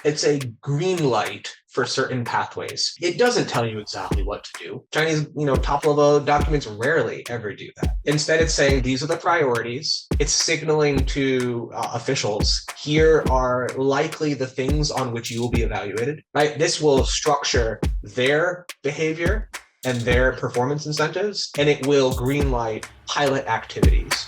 It's a green light for certain pathways. It doesn't tell you exactly what to do. Chinese, top-level documents rarely ever do that. Instead, it's saying these are the priorities. It's signaling to officials, here are likely the things on which you will be evaluated. Right? This will structure their behavior and their performance incentives, and it will greenlight pilot activities.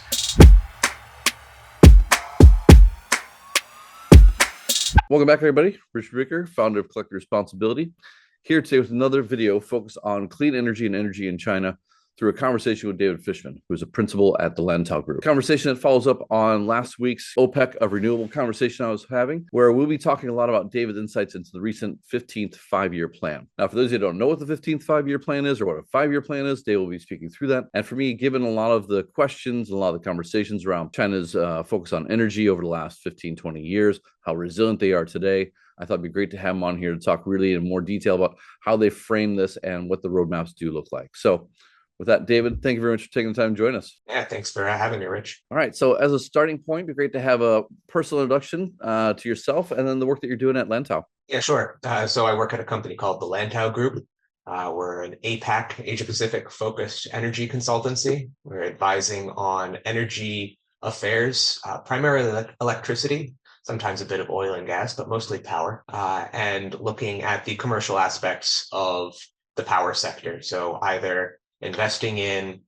Welcome back, everybody. Richard Ricker, founder of Collective Responsibility, here today with another video focused on clean energy and energy in China through a conversation with David Fishman, who is a principal at the Lantau Group. Conversation that follows up on last week's OPEC of renewable conversation I was having, where we'll be talking a lot about David's insights into the recent 15th five-year plan. Now, for those who don't know what the 15th five-year plan is or what a five-year plan is, Dave will be speaking through that. And for me, given a lot of the questions, and a lot of the conversations around China's focus on energy over the last 15, 20 years, how resilient they are today, I thought it'd be great to have them on here to talk really in more detail about how they frame this and what the roadmaps do look like. So with that, David, thank you very much for taking the time to join us. Yeah, thanks for having me, Rich. All right. So as a starting point, it'd be great to have a personal introduction to yourself and then the work that you're doing at Lantau. Yeah, sure. So I work at a company called the Lantau Group. We're an APAC, Asia-Pacific focused energy consultancy. We're advising on energy affairs, primarily electricity, sometimes a bit of oil and gas, but mostly power, and looking at the commercial aspects of the power sector. So either investing in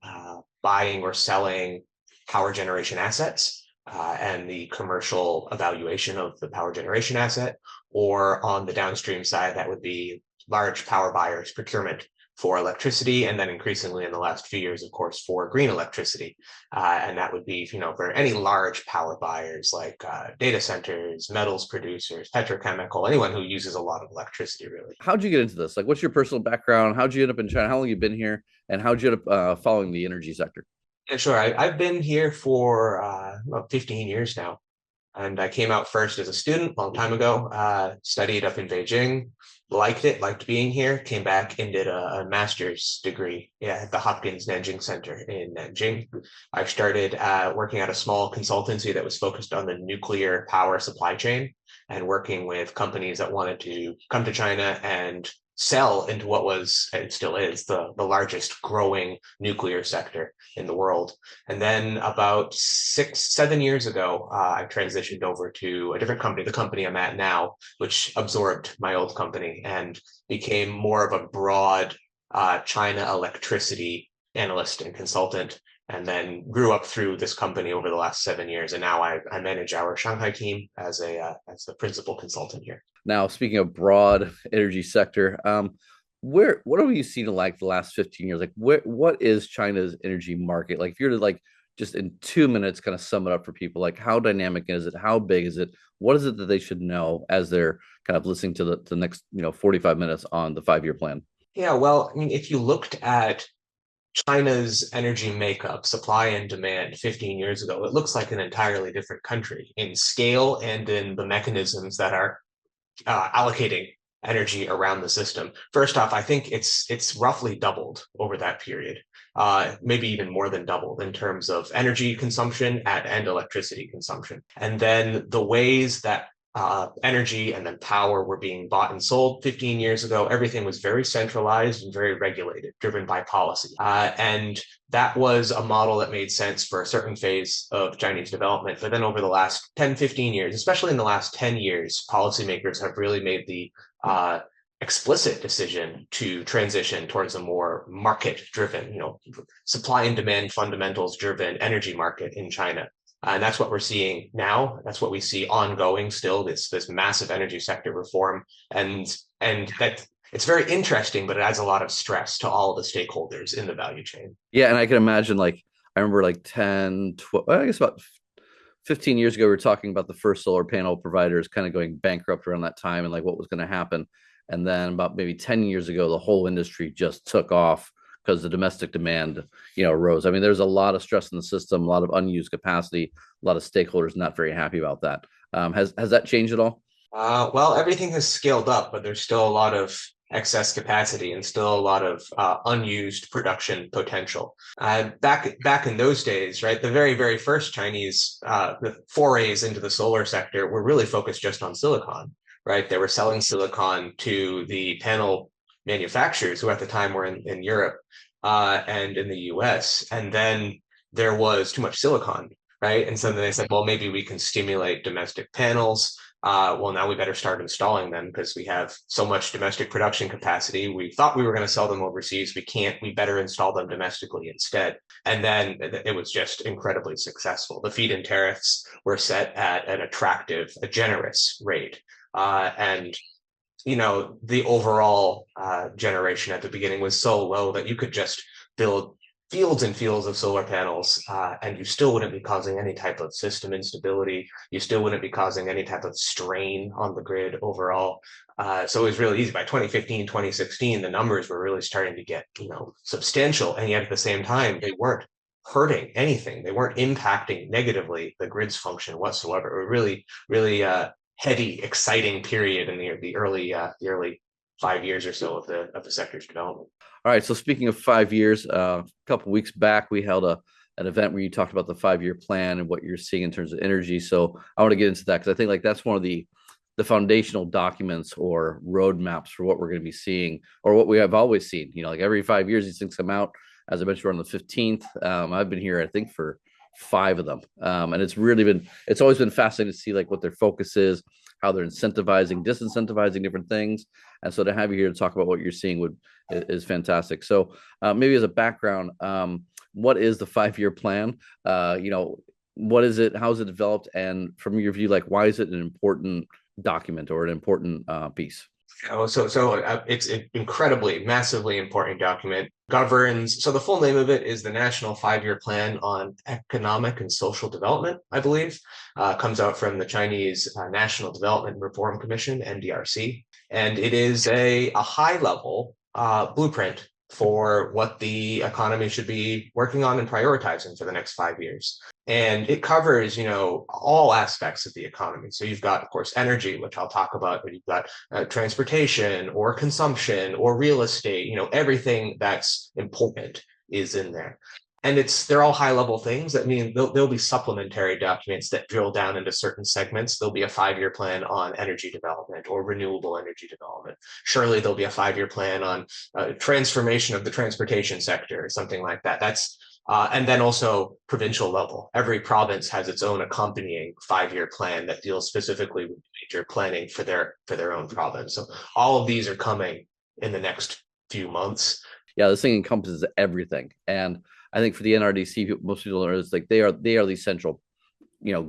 buying or selling power generation assets and the commercial evaluation of the power generation asset, or on the downstream side, that would be large power buyers, procurement for electricity, and then increasingly in the last few years, of course, for green electricity. And that would be, for any large power buyers like data centers, metals producers, petrochemical, anyone who uses a lot of electricity, really. How'd you get into this? Like, what's your personal background? How'd you end up in China? How long have you been here? And how'd you end up following the energy sector? Yeah, sure. I've been here for about 15 years now. And I came out first as a student a long time ago, studied up in Beijing, liked being here, came back and did a master's degree at the Hopkins Nanjing Center in Nanjing. I started working at a small consultancy that was focused on the nuclear power supply chain and working with companies that wanted to come to China and sell into what was, and still is, the largest growing nuclear sector in the world. And then about 7 years ago, I transitioned over to a different company, the company I'm at now, which absorbed my old company and became more of a broad China electricity analyst and consultant, and then grew up through this company over the last 7 years. And now I manage our Shanghai team as the principal consultant here. Now, speaking of broad energy sector, what have you seen in like the last 15 years? Like, what is China's energy market? Like, if you're to like just in 2 minutes kind of sum it up for people, like how dynamic is it? How big is it? What is it that they should know as they're kind of listening to the next 45 minutes on the five-year plan? Yeah, well, I mean, if you looked at China's energy makeup, supply and demand 15 years ago, it looks like an entirely different country in scale and in the mechanisms that are allocating energy around the system. First off, I think it's roughly doubled over that period, maybe even more than doubled in terms of energy consumption and electricity consumption. And then the ways that energy and then power were being bought and sold 15 years ago, everything was very centralized and very regulated, driven by policy. And that was a model that made sense for a certain phase of Chinese development. But then over the last 10, 15 years, especially in the last 10 years, policymakers have really made the explicit decision to transition towards a more market-driven, supply and demand fundamentals-driven energy market in China. And that's what we're seeing now. That's what we see ongoing still, this massive energy sector reform. And that it's very interesting, but it adds a lot of stress to all the stakeholders in the value chain. Yeah, and I can imagine, like, I remember like 10, 12, I guess about 15 years ago, we were talking about the first solar panel providers kind of going bankrupt around that time and like what was going to happen. And then about maybe 10 years ago, the whole industry just took off because the domestic demand, rose. I mean, there's a lot of stress in the system, a lot of unused capacity, a lot of stakeholders not very happy about that. Has that changed at all? Well, everything has scaled up, but there's still a lot of excess capacity and still a lot of unused production potential. Back in those days, right, the very, very first Chinese the forays into the solar sector were really focused just on silicon. right? They were selling silicon to the panel manufacturers who at the time were in Europe and in the US. And then there was too much silicon, right? And so then they said, well, maybe we can stimulate domestic panels. Well, now we better start installing them because we have so much domestic production capacity. We thought we were going to sell them overseas. We can't. We better install them domestically instead. And then it was just incredibly successful. The feed-in tariffs were set at an attractive, a generous rate. And the overall generation at the beginning was so low that you could just build fields and fields of solar panels, and you still wouldn't be causing any type of system instability. You still wouldn't be causing any type of strain on the grid overall. So it was really easy. By 2015, 2016, the numbers were really starting to get, substantial. And yet at the same time, they weren't hurting anything. They weren't impacting negatively the grid's function whatsoever. It was really, really heady, exciting period in the early 5 years or so of the sector's development. All right. So speaking of 5 years, a couple of weeks back, we held an event where you talked about the 5-year plan and what you're seeing in terms of energy. So I want to get into that because I think that's one of the foundational documents or roadmaps for what we're going to be seeing or what we have always seen. Every 5 years, these things come out. As I mentioned, we're on the 15th. I've been here, I think, for 5 of them. And it's always been fascinating to see what their focus is, how they're incentivizing, disincentivizing different things. And so to have you here to talk about what you're seeing is fantastic. So maybe as a background, what is the 5-year plan? What is it? How is it developed? And from your view, why is it an important document or an important piece? It's an incredibly, massively important document. Governs, so the full name of it is the National 5-Year Plan on Economic and Social Development, I believe. Comes out from the Chinese National Development Reform Commission, NDRC. And it is a high-level blueprint for what the economy should be working on and prioritizing for the next 5 years. And it covers, all aspects of the economy. So you've got, of course, energy, which I'll talk about, but you've got transportation or consumption or real estate, everything that's important is in there. And they're all high level things. That mean there'll be supplementary documents that drill down into certain segments. There'll be a 5-year plan on energy development or renewable energy development. Surely there'll be a 5-year plan on transformation of the transportation sector or something like that. And then also provincial level. Every province has its own accompanying 5-year plan that deals specifically with major planning for their own province. So all of these are coming in the next few months. Yeah, this thing encompasses everything. And I think for the NRDC, most people are they are the central,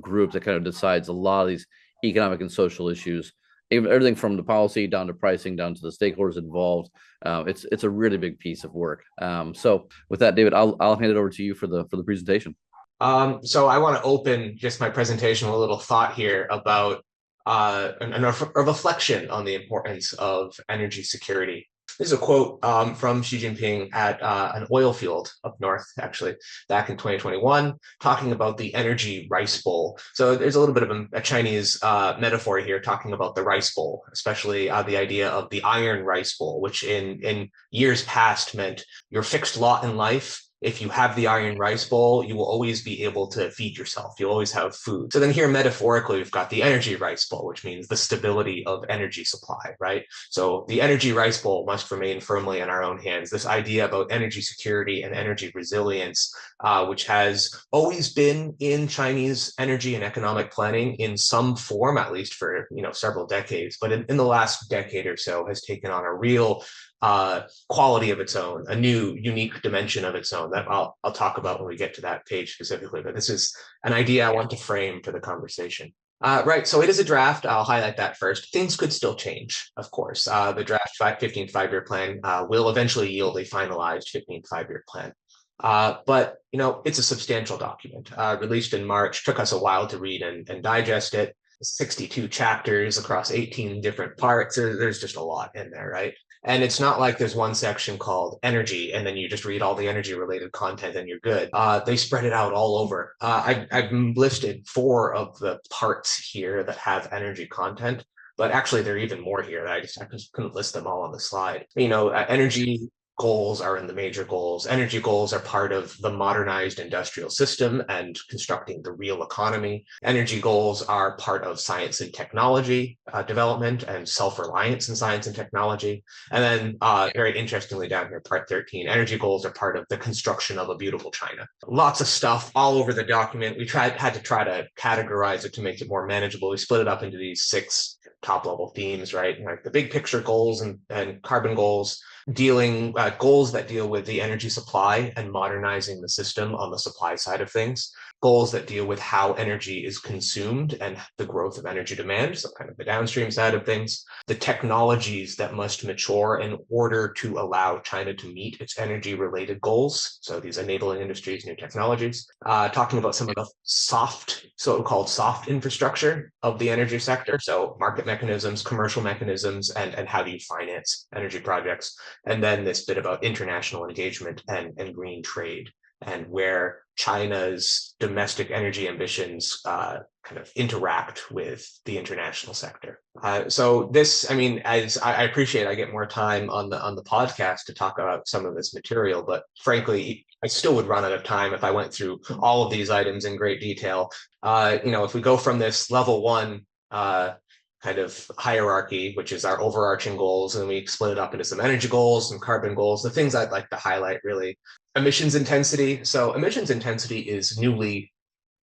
group that kind of decides a lot of these economic and social issues, everything from the policy down to pricing, down to the stakeholders involved. It's a really big piece of work. So with that, David, I'll hand it over to you for the presentation. So I want to open just my presentation with a little thought here about a reflection on the importance of energy security. This is a quote from Xi Jinping at an oil field up north, actually, back in 2021, talking about the energy rice bowl. So there's a little bit of a Chinese metaphor here talking about the rice bowl, especially the idea of the iron rice bowl, which in years past meant your fixed lot in life. If you have the iron rice bowl, you will always be able to feed yourself. You'll always have food. So then here, metaphorically, we've got the energy rice bowl, which means the stability of energy supply, right? So the energy rice bowl must remain firmly in our own hands. This idea about energy security and energy resilience, which has always been in Chinese energy and economic planning in some form, at least for several decades, but in the last decade or so has taken on a real quality of its own, a new unique dimension of its own that I'll talk about when we get to that page specifically. But this is an idea I want to frame for the conversation. Right, so it is a draft. I'll highlight that first. Things could still change, of course. The draft 15th 5-year plan will eventually yield a finalized 15th 5-year plan. But it's a substantial document released in March. Took us a while to read and digest it. 62 chapters across 18 different parts. There's just a lot in there, right? And it's not like there's one section called energy and then you just read all the energy related content and you're good. They spread it out all over. I've listed 4 of the parts here that have energy content, but actually there are even more here. I just couldn't list them all on the slide. Energy goals are in the major goals. Energy goals are part of the modernized industrial system and constructing the real economy. Energy goals are part of science and technology development and self-reliance in science and technology. And then very interestingly down here, part 13, energy goals are part of the construction of a beautiful China. Lots of stuff all over the document. We had to try to categorize it to make it more manageable. We split it up into these 6 top level themes, right? Like the big picture goals and carbon goals, goals that deal with the energy supply and modernizing the system on the supply side of things, goals that deal with how energy is consumed and the growth of energy demand, so kind of the downstream side of things, the technologies that must mature in order to allow China to meet its energy related goals, so these enabling industries, new technologies, talking about some of the so-called soft infrastructure of the energy sector, so market mechanisms, commercial mechanisms, and how do you finance energy projects. And then this bit about international engagement and green trade, and where China's domestic energy ambitions kind of interact with the international sector. So this, I mean, as I appreciate, I get more time on the podcast to talk about some of this material, but frankly, I still would run out of time if I went through all of these items in great detail. If we go from this level 1 kind of hierarchy, which is our overarching goals, and we split it up into some energy goals, some carbon goals. The things I'd like to highlight really, emissions intensity. So emissions intensity is newly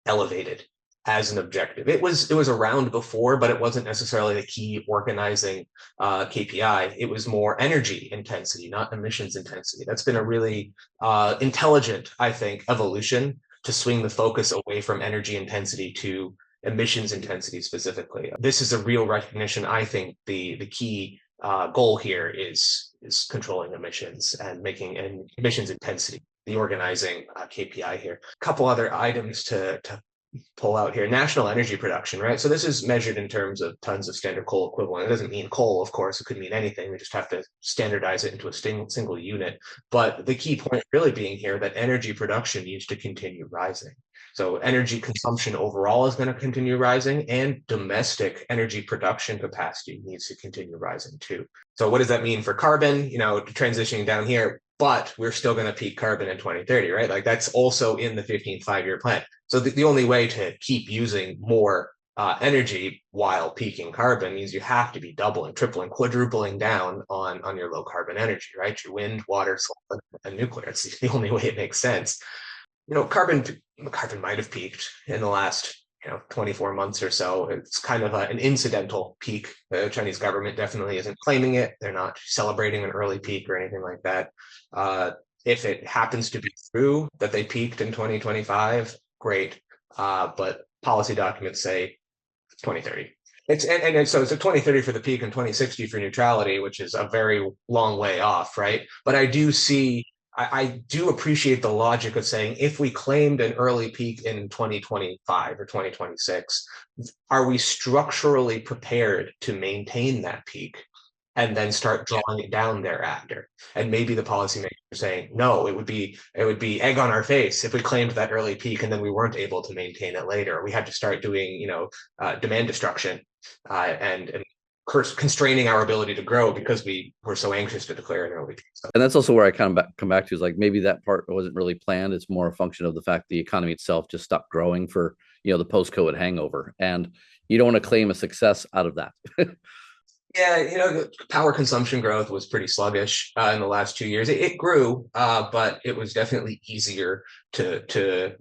elevated as an objective. It was around before, but it wasn't necessarily the key organizing KPI. It was more energy intensity, not emissions intensity. That's been a really intelligent, I think, evolution to swing the focus away from energy intensity to emissions intensity specifically. This is a real recognition. I think the key goal here is controlling emissions and making emissions intensity the organizing KPI here. A couple other items to pull out here. National energy production, right? So this is measured in terms of tons of standard coal equivalent. It doesn't mean coal, of course. It could mean anything. We just have to standardize it into a single unit. But the key point really being here that energy production needs to continue rising. So energy consumption overall is going to continue rising, and domestic energy production capacity needs to continue rising too. So what does that mean for carbon? Transitioning down here, but we're still going to peak carbon in 2030, right? Like that's also in the 15th five-year plan. So the only way to keep using more energy while peaking carbon means you have to be doubling, tripling, quadrupling down on your low carbon energy, right? Your wind, water, solar, and nuclear. It's the only way it makes sense. Carbon might have peaked in the last 24 months or so. It's kind of an incidental peak. The Chinese government definitely isn't claiming it. They're not celebrating an early peak or anything like that. If it happens to be true that they peaked in 2025, great. But policy documents say it's 2030. So it's a 2030 for the peak and 2060 for neutrality, which is a very long way off, right? But I do appreciate the logic of saying if we claimed an early peak in 2025 or 2026, are we structurally prepared to maintain that peak and then start drawing it down thereafter? And maybe the policymakers are saying, no, it would be egg on our face if we claimed that early peak and then we weren't able to maintain it later. We had to start doing, demand destruction and constraining our ability to grow because we were so anxious to declare an early peak. And that's also where I come back to is like maybe that part wasn't really planned. It's more a function of the fact the economy itself just stopped growing for the post-COVID hangover, and you don't want to claim a success out of that. Yeah, the power consumption growth was pretty sluggish in the last 2 years. It grew, but it was definitely easier to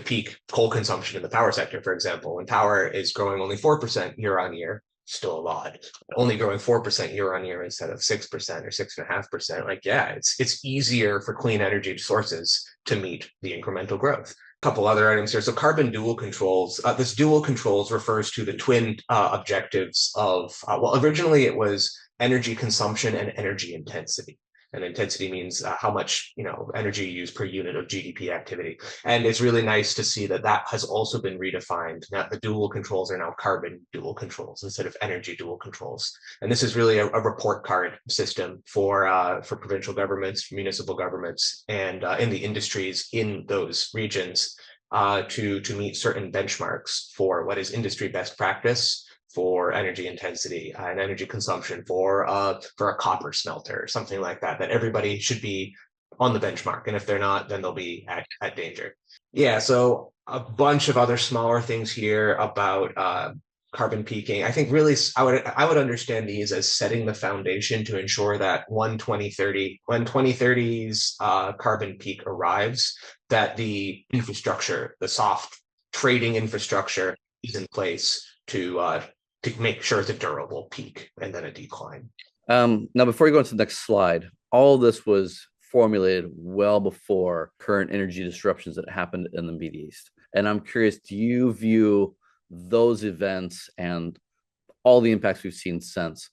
peak coal consumption in the power sector, for example. When power is growing only 4% year on year, still a lot, only growing 4% year on year instead of 6% or 6.5%. Like, yeah, it's easier for clean energy sources to meet the incremental growth. A couple other items here. So carbon dual controls. This dual controls refers to the twin objectives of, originally it was energy consumption and energy intensity. And intensity means how much energy you use per unit of GDP activity. And it's really nice to see that has also been redefined. Now the dual controls are now carbon dual controls instead of energy dual controls. And this is really a report card system for provincial governments, municipal governments, and in the industries in those regions to meet certain benchmarks for what is industry best practice for energy intensity and energy consumption for a copper smelter or something like that, that everybody should be on the benchmark. And if they're not, then they'll be at danger. Yeah, so a bunch of other smaller things here about carbon peaking. I think really I would understand these as setting the foundation to ensure that when 2030's carbon peak arrives, that the infrastructure, the soft trading infrastructure is in place to make sure it's a durable peak and then a decline. Now, before you go into the next slide, all this was formulated well before current energy disruptions that happened in the Middle East. And I'm curious, do you view those events and all the impacts we've seen since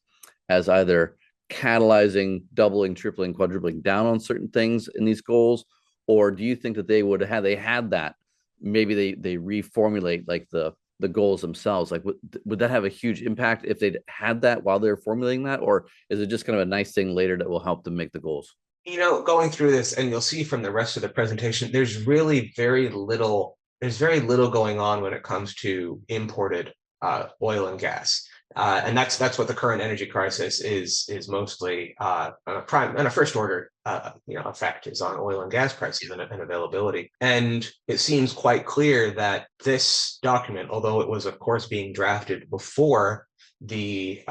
as either catalyzing, doubling, tripling, quadrupling down on certain things in these goals? Or do you think that they would have, they had that, maybe they reformulate like the goals themselves? Like, would that have a huge impact if they'd had that while they're formulating that? Or is it just kind of a nice thing later that will help them make the goals? Going through this, and you'll see from the rest of the presentation, there's very little going on when it comes to imported oil and gas. And that's what the current energy crisis is mostly a first order effect is on oil and gas prices and availability. And it seems quite clear that this document, although it was of course being drafted before the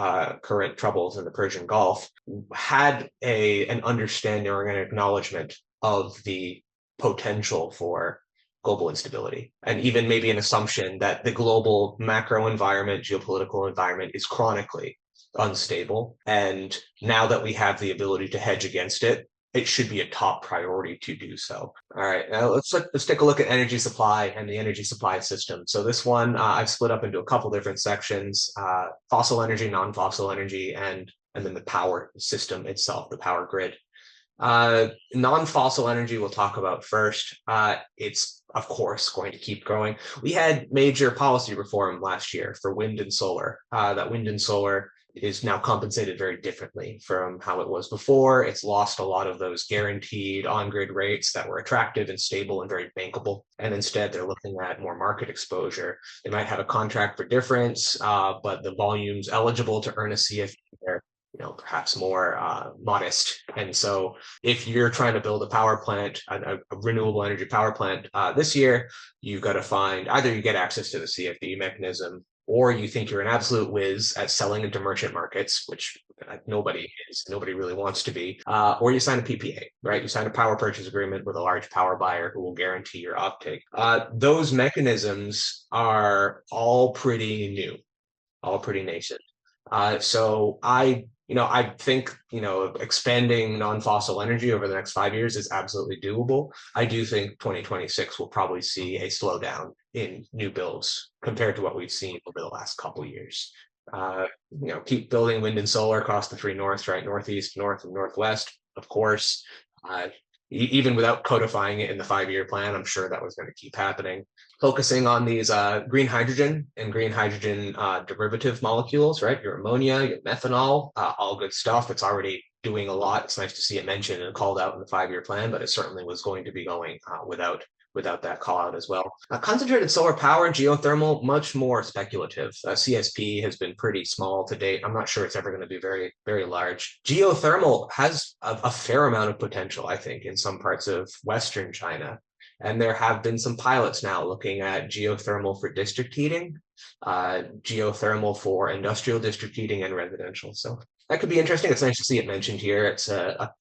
current troubles in the Persian Gulf, had an understanding or an acknowledgement of the potential for global instability, and even maybe an assumption that the global macro environment, geopolitical environment is chronically unstable. And now that we have the ability to hedge against it, it should be a top priority to do so. All right, now let's take a look at energy supply and the energy supply system. So this one I've split up into a couple different sections: fossil energy, non-fossil energy, and then the power system itself, the power grid. Non-fossil energy we'll talk about first. It's of course going to keep growing. We had major policy reform last year for wind and solar. That wind and solar is now compensated very differently from how it was before. It's lost a lot of those guaranteed on-grid rates that were attractive and stable and very bankable. And instead, they're looking at more market exposure. They might have a contract for difference, but the volumes eligible to earn a CFD are perhaps more modest. And so if you're trying to build a power plant, a renewable energy power plant this year, you've got to find either you get access to the CFD mechanism, or you think you're an absolute whiz at selling into merchant markets, which nobody really wants to be, or you sign a PPA, right? You sign a power purchase agreement with a large power buyer who will guarantee your offtake. Those mechanisms are all pretty new, all pretty nascent. So I think, expanding non-fossil energy over the next 5 years is absolutely doable. I do think 2026 will probably see a slowdown in new builds compared to what we've seen over the last couple of years. Keep building wind and solar across the three norths, right? Northeast, north, and northwest, of course. Even without codifying it in the 5-year plan, I'm sure that was going to keep happening. Focusing on these green hydrogen and green hydrogen derivative molecules, right? Your ammonia, your methanol, all good stuff. It's already doing a lot. It's nice to see it mentioned and called out in the 5-year plan, but it certainly was going to be going without that call out as well. Concentrated solar power, geothermal, much more speculative. CSP has been pretty small to date. I'm not sure it's ever going to be very, very large. Geothermal has a fair amount of potential, I think, in some parts of Western China. And there have been some pilots now looking at geothermal for district heating, geothermal for industrial district heating and residential. So that could be interesting. It's nice to see it mentioned here. It's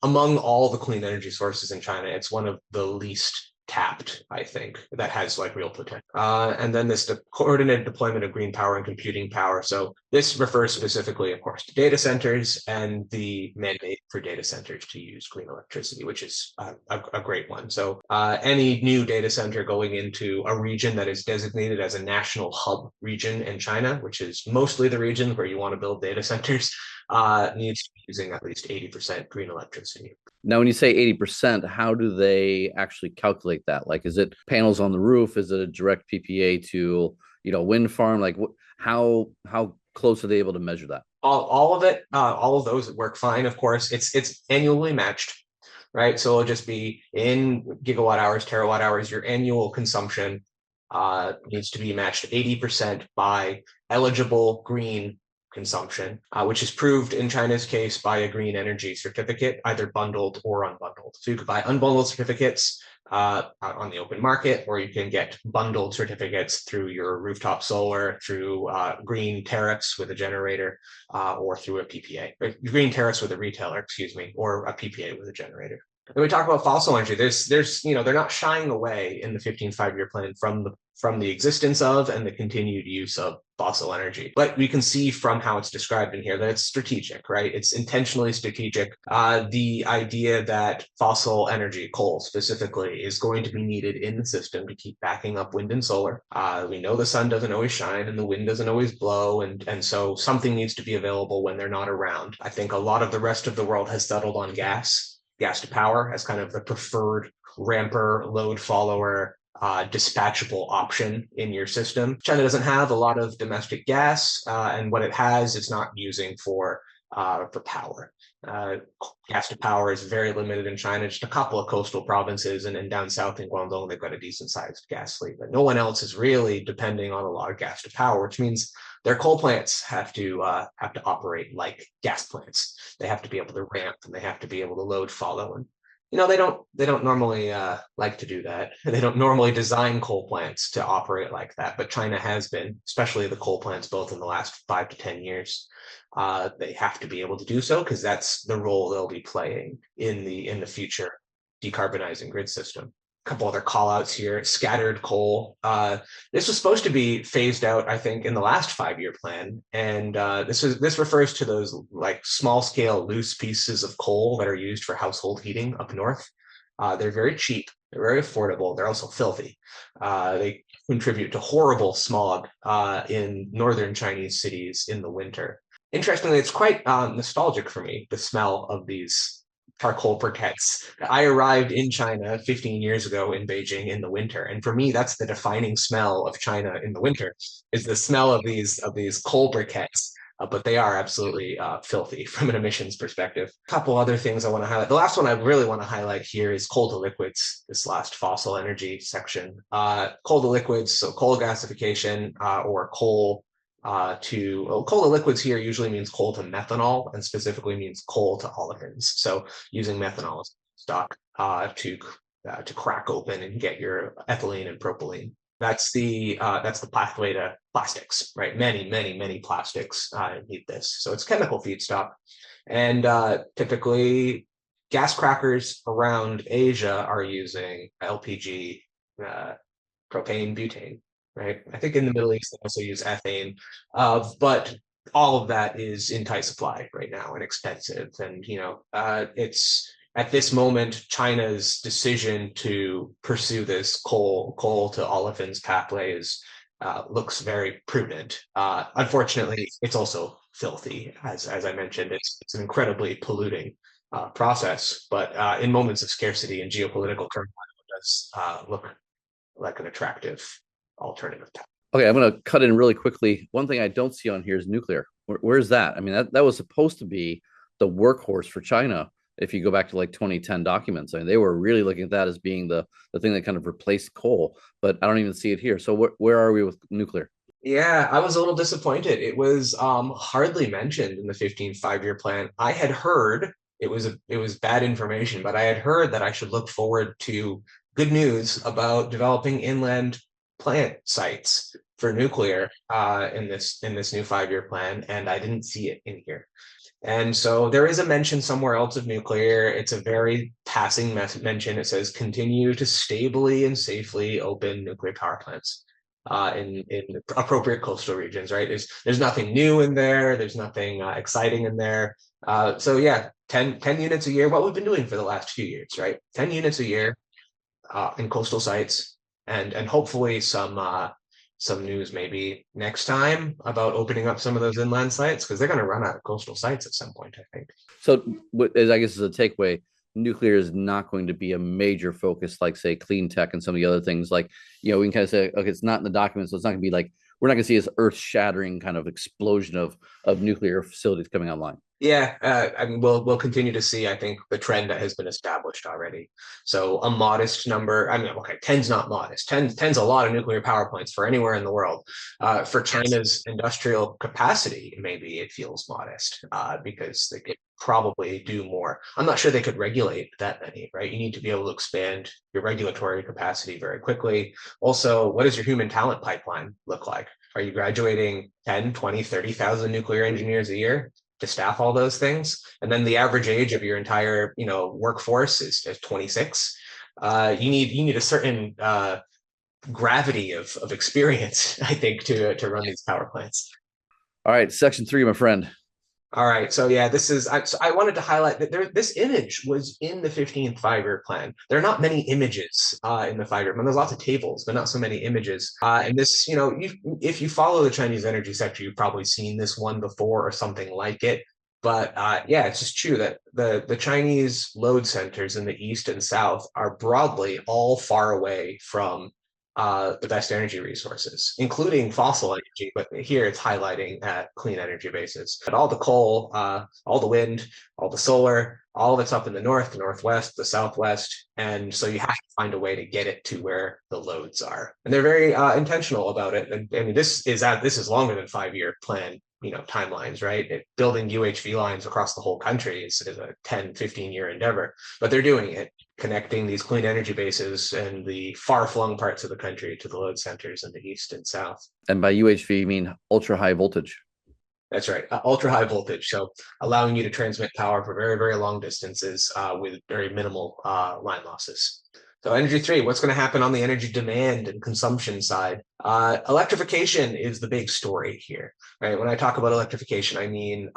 among all the clean energy sources in China, it's one of the least tapped, I think, that has real potential. And then this coordinated deployment of green power and computing power. So this refers specifically, of course, to data centers and the mandate for data centers to use green electricity, which is a great one. So any new data center going into a region that is designated as a national hub region in China, which is mostly the region where you want to build data centers, needs to be using at least 80% green electricity. Now, when you say 80%, how do they actually calculate that? Is it panels on the roof? Is it a direct PPA to, wind farm? How close are they able to measure that? All of it, all of those work fine. Of course, it's annually matched, right? So it'll just be in gigawatt hours, terawatt hours, your annual consumption needs to be matched 80% by eligible green consumption, which is proved in China's case by a green energy certificate, either bundled or unbundled. So you could buy unbundled certificates out on the open market, or you can get bundled certificates through your rooftop solar, through green tariffs with a generator, or through a PPA, or green tariffs with a retailer, excuse me, or a PPA with a generator. When we talk about fossil energy, there's they're not shying away in the 15 5-year plan from the existence of and the continued use of fossil energy. But we can see from how it's described in here that it's strategic, right? It's intentionally strategic. The idea that fossil energy, coal specifically, is going to be needed in the system to keep backing up wind and solar. We know the sun doesn't always shine and the wind doesn't always blow, and so something needs to be available when they're not around. I think a lot of the rest of the world has settled on gas to power as kind of the preferred ramper, load follower, dispatchable option in your system. China doesn't have a lot of domestic gas, and what it has, it's not using for power. Gas to power is very limited in China. Just a couple of coastal provinces and down south in Guangdong, they've got a decent sized gas fleet, but no one else is really depending on a lot of gas to power, which means their coal plants have to operate like gas plants. They have to be able to ramp and they have to be able to load follow. And they don't normally like to do that. They don't normally design coal plants to operate like that. But China has been, especially the coal plants, both in the last 5 to 10 years. They have to be able to do so because that's the role they'll be playing in the future decarbonizing grid system. A couple other call outs here. Scattered coal. This was supposed to be phased out, I think, in the last 5-year plan. And this refers to those like small scale loose pieces of coal that are used for household heating up north. They're very cheap. They're very affordable. They're also filthy. They contribute to horrible smog in northern Chinese cities in the winter. Interestingly, it's quite nostalgic for me, the smell of these charcoal briquettes. I arrived in China 15 years ago in Beijing in the winter, and for me, that's the defining smell of China in the winter, is the smell of these coal briquettes. But they are absolutely filthy from an emissions perspective. A couple other things I want to highlight. The last one I really want to highlight here is coal to liquids, this last fossil energy section. Coal to liquids, so coal gasification or coal to liquids here usually means coal to methanol, and specifically means coal to olefins. So using methanol as stock to crack open and get your ethylene and propylene. That's the pathway to plastics, right? Many plastics need this. So it's chemical feedstock, and typically gas crackers around Asia are using LPG, propane, butane. Right. I think in the Middle East, they also use ethane, but all of that is in tight supply right now and expensive. And, it's at this moment, China's decision to pursue this coal to olefins pathway looks very prudent. Unfortunately, it's also filthy. As I mentioned, it's an incredibly polluting process, but in moments of scarcity and geopolitical turmoil, it does look like an attractive alternative. Okay, I'm going to cut in really quickly. One thing I don't see on here is nuclear. Where's that? I mean, that was supposed to be the workhorse for China. If you go back to like 2010 documents, I mean, they were really looking at that as being the thing that kind of replaced coal, but I don't even see it here. So where are we with nuclear? Yeah, I was a little disappointed. It was hardly mentioned in the 15 5-year plan. I had heard it was bad information, but I had heard that I should look forward to good news about developing inland plant sites for nuclear in this new 5-year plan, and I didn't see it in here. And so there is a mention somewhere else of nuclear. It's a very passing mention. It says continue to stably and safely open nuclear power plants in appropriate coastal regions, right? There's nothing new in there. There's nothing exciting in there. So yeah, 10 units a year, what we've been doing for the last few years, right? 10 units a year in coastal sites, and hopefully some news maybe next time about opening up some of those inland sites, because they're going to run out of coastal sites at some point, I think. So I guess as a takeaway, nuclear is not going to be a major focus like, say, clean tech and some of the other things. Like, we can kind of say, okay, it's not in the documents, so it's not going to be like, we're not going to see this earth-shattering kind of explosion of nuclear facilities coming online. Yeah, I mean, we'll continue to see, I think, the trend that has been established already. So a modest number, I mean, okay, 10's not modest. 10's a lot of nuclear power plants for anywhere in the world. For China's industrial capacity, maybe it feels modest because they could probably do more. I'm not sure they could regulate that many, right? You need to be able to expand your regulatory capacity very quickly. Also, what does your human talent pipeline look like? Are you graduating 10, 20, 30,000 nuclear engineers a year to staff all those things? And then the average age of your entire, workforce is 26. You need a certain gravity of experience, I think, to run these power plants. All right, section 3, my friend. All right, so yeah, I wanted to highlight that this image was in the 15th five-year plan. There are not many images in the five-year plan. There's lots of tables, but not so many images. And this, if you follow the Chinese energy sector, you've probably seen this one before or something like it. But yeah, it's just true that the Chinese load centers in the east and south are broadly all far away from the best energy resources, including fossil energy, but here it's highlighting at clean energy basis. But all the coal, all the wind, all the solar, all of it's up in the north, the northwest, the southwest, and so you have to find a way to get it to where the loads are. And they're very intentional about it. And I mean, this is longer than 5-year plan timelines, right? Building UHV lines across the whole country is a 10, 15-year endeavor, but they're doing it, connecting these clean energy bases and the far-flung parts of the country to the load centers in the east and south. And by UHV, you mean ultra high voltage. That's right, ultra high voltage. So allowing you to transmit power for very, very long distances with very minimal line losses. So energy 3, what's going to happen on the energy demand and consumption side? Electrification is the big story here, right? When I talk about electrification, I mean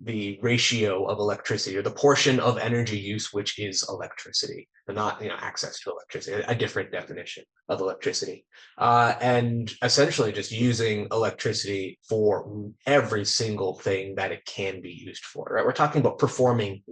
the ratio of electricity, or the portion of energy use which is electricity, and not access to electricity, a different definition of electricity, and essentially just using electricity for every single thing that it can be used for. Right, we're talking about performing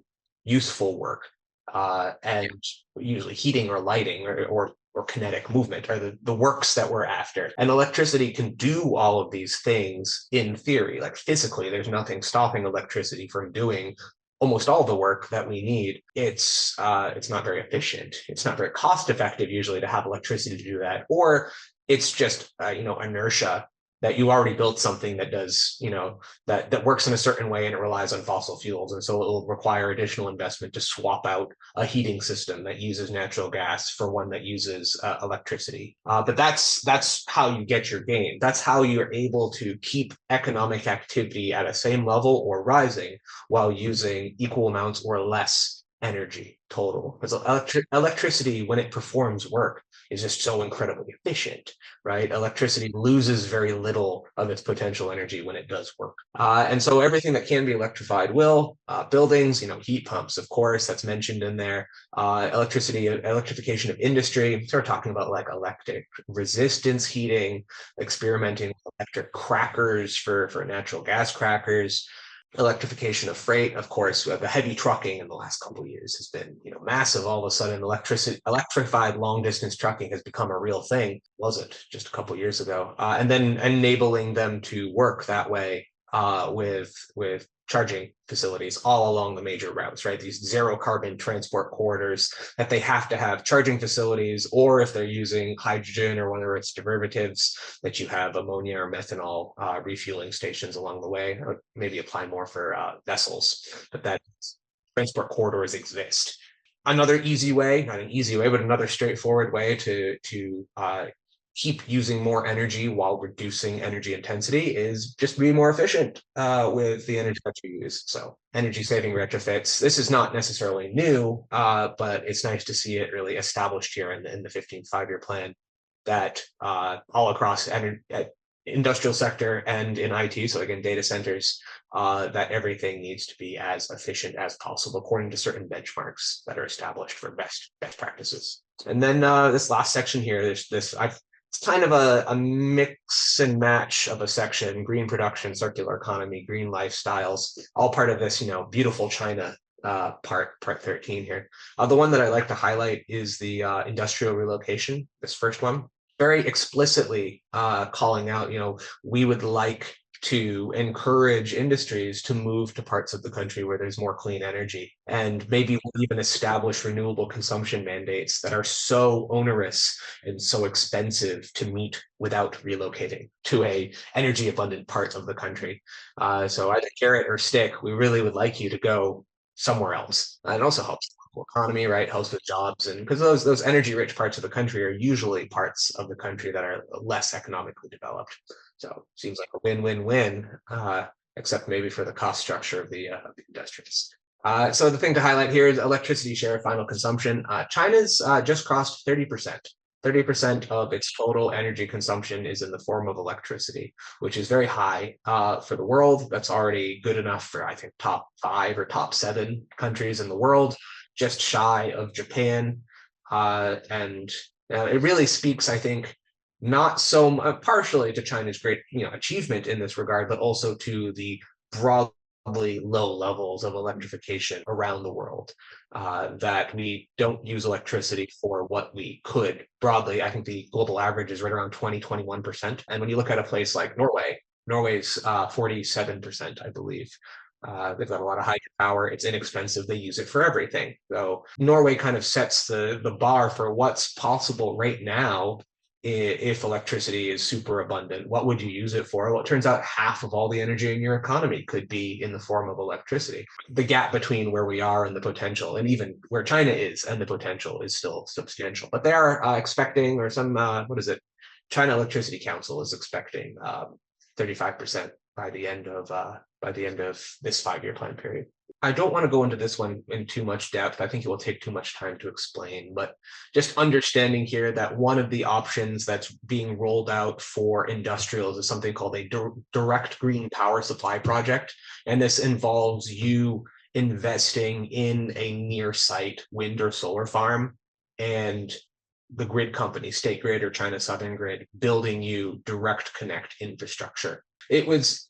useful work, and usually heating or lighting or kinetic movement are the works that we're after. And electricity can do all of these things in theory. Like physically, there's nothing stopping electricity from doing almost all the work that we need. It's not very efficient. It's not very cost effective usually to have electricity to do that, or it's just inertia, that you already built something that does, that works in a certain way and it relies on fossil fuels. And so it will require additional investment to swap out a heating system that uses natural gas for one that uses electricity. But that's how you get your gain. That's how you're able to keep economic activity at a same level or rising while using equal amounts or less energy total. Because electricity, when it performs work, is just so incredibly efficient, right? Electricity loses very little of its potential energy when it does work. And so everything that can be electrified will. Buildings, heat pumps, of course, that's mentioned in there. Electrification of industry, so we're talking about like electric resistance heating, experimenting with electric crackers for natural gas crackers. Electrification of freight, of course, the heavy trucking in the last couple of years has been, massive. All of a sudden, electrified long distance trucking has become a real thing. Wasn't just a couple of years ago, and then enabling them to work that way with charging facilities all along the major routes, right? These zero carbon transport corridors that they have to have charging facilities, or if they're using hydrogen or whether it's derivatives, that you have ammonia or methanol refueling stations along the way, or maybe apply more for vessels, but that transport corridors exist. Another easy way, not an easy way, but another straightforward way to keep using more energy while reducing energy intensity is just be more efficient with the energy that you use. So energy saving retrofits. This is not necessarily new, but it's nice to see it really established here in the 15th five-year plan, that all across industrial sector and in IT, so again, data centers, that everything needs to be as efficient as possible according to certain benchmarks that are established for best practices. And then this last section here, it's kind of a mix and match of a section: green production, circular economy, green lifestyles, all part of this, beautiful China part 13 here. The one that I like to highlight is the industrial relocation, this first one, very explicitly calling out, we would like to encourage industries to move to parts of the country where there's more clean energy. And maybe we'll even establish renewable consumption mandates that are so onerous and so expensive to meet without relocating to a energy abundant part of the country. So either carrot or stick, we really would like you to go somewhere else. And it also helps the local economy, right? Helps with jobs, and because those energy rich parts of the country are usually parts of the country that are less economically developed. So seems like a win-win-win, except maybe for the cost structure of the industries. So the thing to highlight here is electricity share of final consumption. China's just crossed 30%. 30% of its total energy consumption is in the form of electricity, which is very high for the world. That's already good enough for, I think, top 5 or top 7 countries in the world, just shy of Japan. And it really speaks, I think, not so partially to China's great achievement in this regard, but also to the broadly low levels of electrification around the world, that we don't use electricity for what we could broadly. I think the global average is right around 20-21%. And when you look at a place like Norway's 47%, I believe. They've got a lot of hydropower. It's inexpensive. They use it for everything. So Norway kind of sets the bar for what's possible right now. If electricity is super abundant, what would you use it for? Well, it turns out half of all the energy in your economy could be in the form of electricity. The gap between where we are and the potential, and even where China is and the potential, is still substantial. But they are expecting, or some, China Electricity Council is expecting 35% by the end of this 5-year plan period. I don't want to go into this one in too much depth. I think it will take too much time to explain, but just understanding here that one of the options that's being rolled out for industrials is something called a direct green power supply project. And this involves you investing in a near site wind or solar farm, and the grid company, State Grid or China Southern Grid, building you direct connect infrastructure. This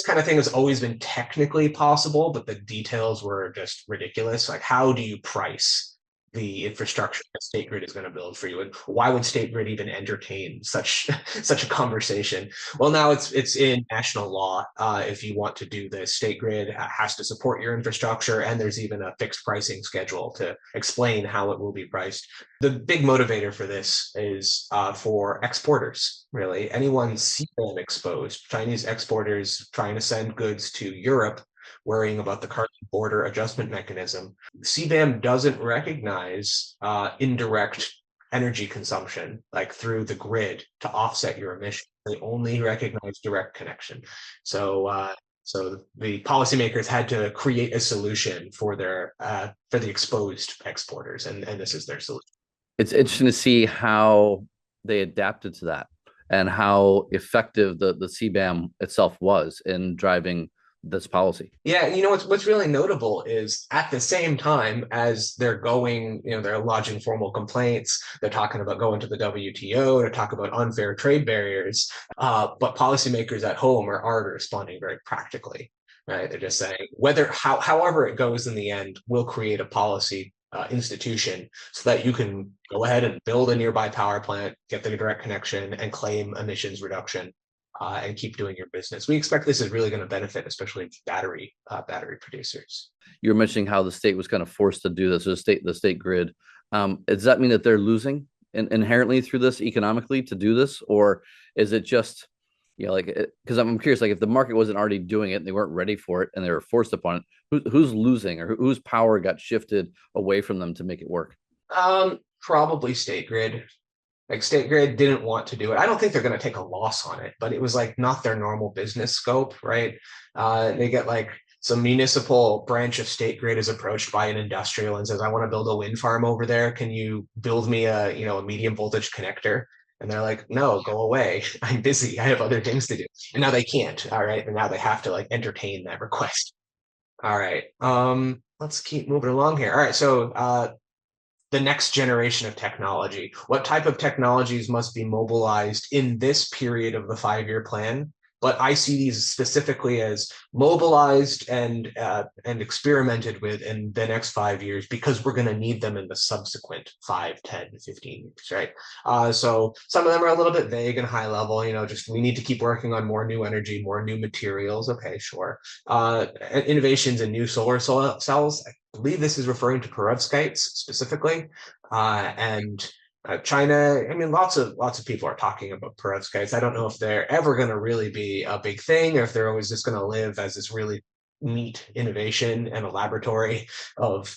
kind of thing has always been technically possible, but the details were just ridiculous. Like, how do you price the infrastructure that State Grid is going to build for you, and why would State Grid even entertain such a conversation? Well, now it's in national law. If you want to do this, State Grid has to support your infrastructure, and there's even a fixed pricing schedule to explain how it will be priced. The big motivator for this is for exporters, really. Anyone CBAM exposed, Chinese exporters trying to send goods to Europe, worrying about the carbon border adjustment mechanism. CBAM doesn't recognize indirect energy consumption, like through the grid, to offset your emissions. They only recognize direct connection. So the policymakers had to create a solution for the exposed exporters, and this is their solution. It's interesting to see how they adapted to that and how effective the CBAM itself was in driving this policy. Yeah, what's really notable is at the same time as they're going, they're lodging formal complaints, they're talking about going to the WTO to talk about unfair trade barriers, but policymakers at home are already responding very practically, right? They're just saying however it goes in the end, we'll create a policy institution so that you can go ahead and build a nearby power plant, get the direct connection, and claim emissions reduction. And keep doing your business. We expect this is really going to benefit, especially battery producers. You were mentioning how the state was kind of forced to do this, the state grid. Does that mean that they're losing inherently through this economically to do this, or is it just, because I'm curious, like if the market wasn't already doing it and they weren't ready for it and they were forced upon it, who's losing, or whose power got shifted away from them to make it work? Probably State Grid. Like, State Grid didn't want to do it. I don't think they're going to take a loss on it, but it was like not their normal business scope, right? They get like some municipal branch of State Grid is approached by an industrial and says, I want to build a wind farm over there. Can you build me a medium voltage connector? And they're like, no, go away. I'm busy. I have other things to do. And now they can't. All right. And now they have to like entertain that request. All right. Let's keep moving along here. All right. So the next generation of technology. What type of technologies must be mobilized in this period of the 5-year plan? but I see these specifically as mobilized and experimented with in the next 5 years, because we're going to need them in the subsequent 5, 10, 15 years, right? So some of them are a little bit vague and high level, just we need to keep working on more new energy, more new materials. Okay, sure. Innovations in new solar cells. I believe this is referring to perovskites specifically. And China, I mean, lots of people are talking about perovskites. I don't know if they're ever going to really be a big thing, or if they're always just going to live as this really neat innovation and a laboratory of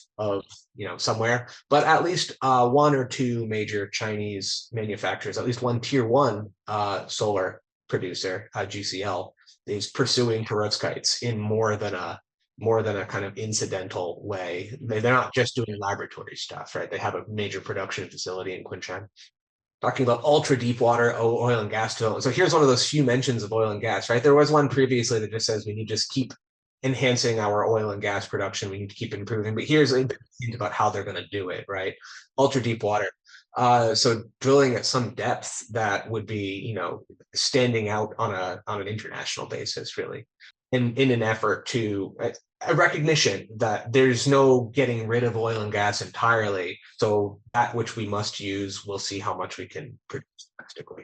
somewhere. But at least one or two major Chinese manufacturers, at least one tier one solar producer, GCL, is pursuing perovskites in more than a kind of incidental way. They're not just doing laboratory stuff, right? They have a major production facility in Kunshan. Talking about ultra deep water oil and gas development. So here's one of those few mentions of oil and gas, right? There was one previously that just says we need to just keep enhancing our oil and gas production. We need to keep improving. But here's a hint about how they're going to do it, right? Ultra deep water. So drilling at some depth that would be, standing out on an international basis, really, in an effort to a recognition that there's no getting rid of oil and gas entirely. So that which we must use, we'll see how much we can produce domestically.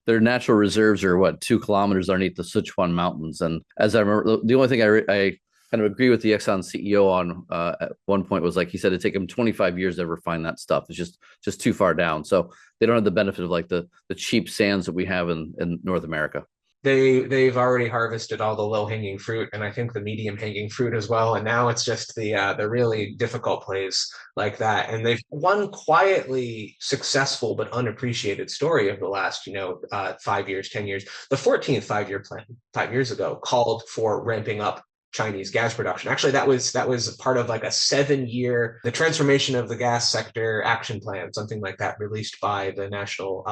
Their natural reserves are 2 kilometers underneath the Sichuan mountains. And as I remember, the only thing I kind of agree with the Exxon CEO on at one point was he said it'd take them 25 years to refine that stuff. It's just too far down. So they don't have the benefit of the cheap sands that we have in North America. They've already harvested all the low-hanging fruit, and I think the medium-hanging fruit as well. And now it's just the really difficult plays like that. And they've one quietly successful but unappreciated story of the last 5 years, 10 years. The 14th five-year plan 5 years ago called for ramping up Chinese gas production. Actually, that was part of a 7-year, the transformation of the gas sector action plan, something like that, released by the national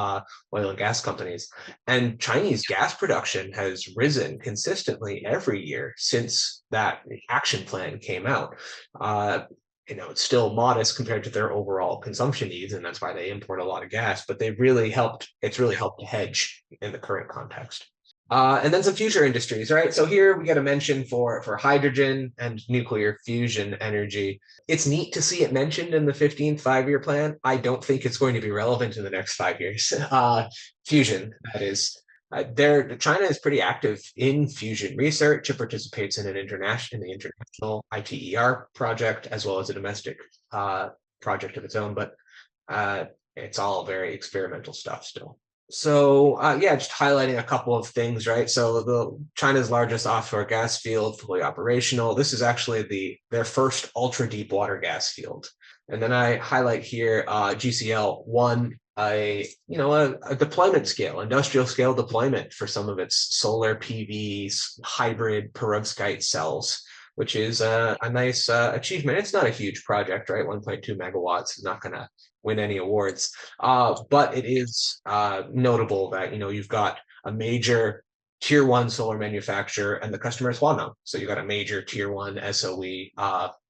oil and gas companies. And Chinese gas production has risen consistently every year since that action plan came out. It's still modest compared to their overall consumption needs, and that's why they import a lot of gas. But it's really helped to hedge in the current context. And then some future industries, right? So here we get a mention for hydrogen and nuclear fusion energy. It's neat to see it mentioned in the 15th five-year plan. I don't think it's going to be relevant in the next 5 years. Fusion, that is. China is pretty active in fusion research. It participates in the international ITER project, as well as a domestic project of its own. But it's all very experimental stuff still. So just highlighting a couple of things, right? So China's largest offshore gas field, fully operational. This is actually their first ultra deep water gas field. And then I highlight here GCL won a deployment scale, industrial scale deployment for some of its solar PV hybrid perovskite cells, which is a nice achievement. It's not a huge project, right? 1.2 megawatts is not going to win any awards, but it is notable that you've got a major tier one solar manufacturer and the customer is Huaneng, so you got a major tier one SOE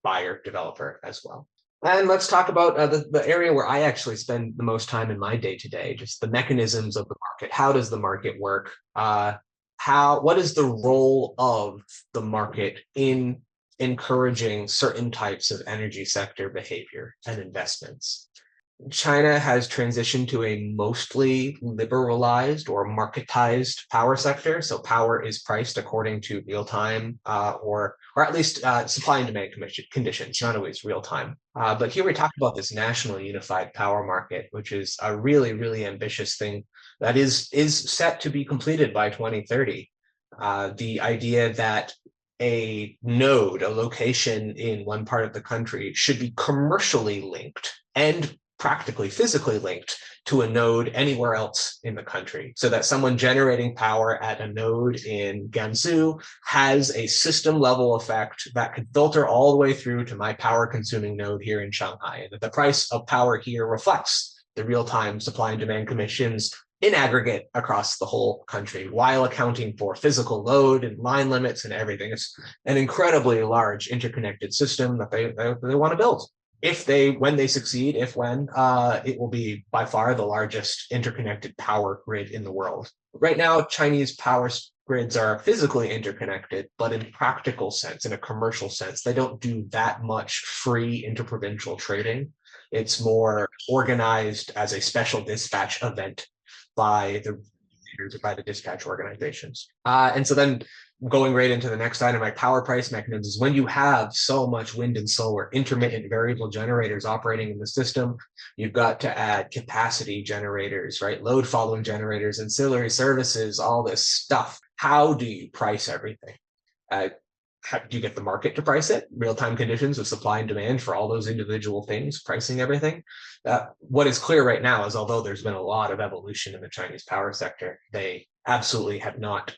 buyer developer as well. And let's talk about the area where I actually spend the most time in my day-to-day, just the mechanisms of the market. How does the market work? What is the role of the market in encouraging certain types of energy sector behavior and investments? China has transitioned to a mostly liberalized or marketized power sector. So power is priced according to real time or at least supply and demand conditions, not always real time. But here we talk about this national unified power market, which is a really, really ambitious thing that is set to be completed by 2030. The idea that a node, a location in one part of the country should be commercially linked and practically physically linked to a node anywhere else in the country, so that someone generating power at a node in Gansu has a system level effect that could filter all the way through to my power consuming node here in Shanghai, and that the price of power here reflects the real-time supply and demand conditions in aggregate across the whole country, while accounting for physical load and line limits and everything. It's an incredibly large interconnected system that they want to build. When they succeed, it will be by far the largest interconnected power grid in the world. Right now, Chinese power grids are physically interconnected, but in practical sense, in a commercial sense, they don't do that much free interprovincial trading. It's more organized as a special dispatch event by the dispatch organizations. And so then going right into the next item, like power price mechanisms, when you have so much wind and solar, intermittent variable generators operating in the system, you've got to add capacity generators, right? Load following generators, ancillary services, all this stuff. How do you price everything? How do you get the market to price it? Real-time conditions of supply and demand for all those individual things, pricing everything. What is clear right now is, although there's been a lot of evolution in the Chinese power sector, they absolutely have not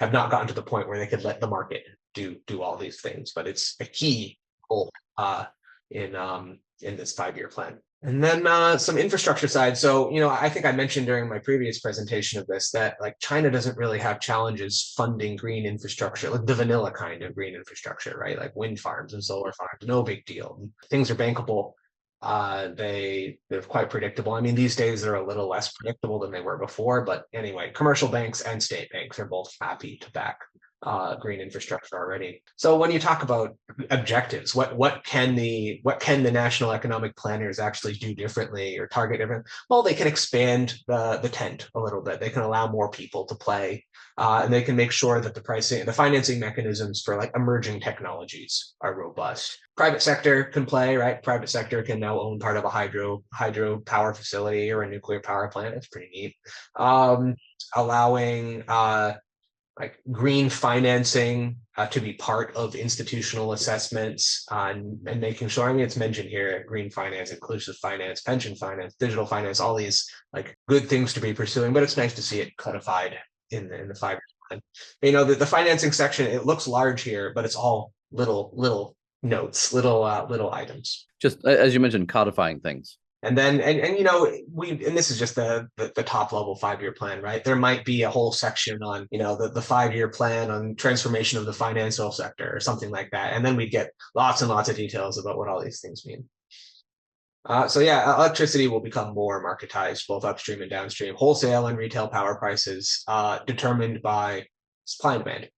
gotten to the point where they could let the market do all these things. But it's a key goal in this 5-year plan. And then some infrastructure side. So, I think I mentioned during my previous presentation of this that like China doesn't really have challenges funding green infrastructure, like the vanilla kind of green infrastructure, right? Like wind farms and solar farms, no big deal. Things are bankable. They're quite predictable. I mean, these days they're a little less predictable than they were before, but anyway, commercial banks and state banks are both happy to back green infrastructure already. So when you talk about objectives, what can the national economic planners actually do differently or target different? Well, they can expand the tent a little bit. They can allow more people to play, and they can make sure that the financing mechanisms for like emerging technologies are robust. Private sector can play, right? Private sector can now own part of a hydro power facility or a nuclear power plant. It's pretty neat. Allowing like green financing to be part of institutional assessments and making sure, I mean, it's mentioned here, green finance, inclusive finance, pension finance, digital finance, all these like good things to be pursuing, but it's nice to see it codified in the 5-year plan. The financing section, it looks large here, but it's all little notes, little items. Just as you mentioned, codifying things. And then, and this is just the top level 5-year plan, right? There might be a whole section on, the 5-year plan on transformation of the financial sector or something like that. And then we get lots and lots of details about what all these things mean. So yeah, electricity will become more marketized, both upstream and downstream, wholesale and retail power prices determined by supply and demand.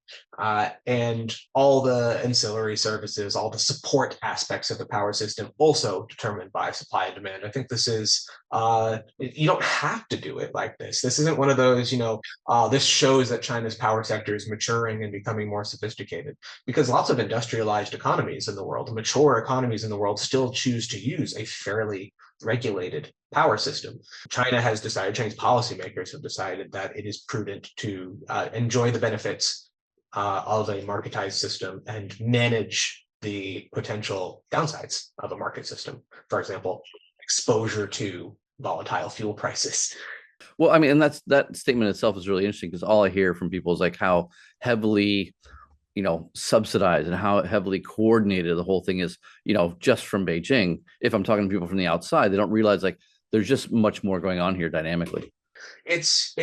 And all the ancillary services, all the support aspects of the power system also determined by supply and demand. I think this is, you don't have to do it like this. This isn't one of those, this shows that China's power sector is maturing and becoming more sophisticated, because lots of industrialized economies in the world, mature economies in the world, still choose to use a fairly regulated power system. Chinese policymakers have decided that it is prudent to enjoy the benefits of a marketized system and manage the potential downsides of a market system. For example, exposure to volatile fuel prices. Well, I mean, and that statement itself is really interesting, because all I hear from people is like how heavily subsidized and how heavily coordinated the whole thing is, just from Beijing. If I'm talking to people from the outside, they don't realize like there's just much more going on here dynamically. It's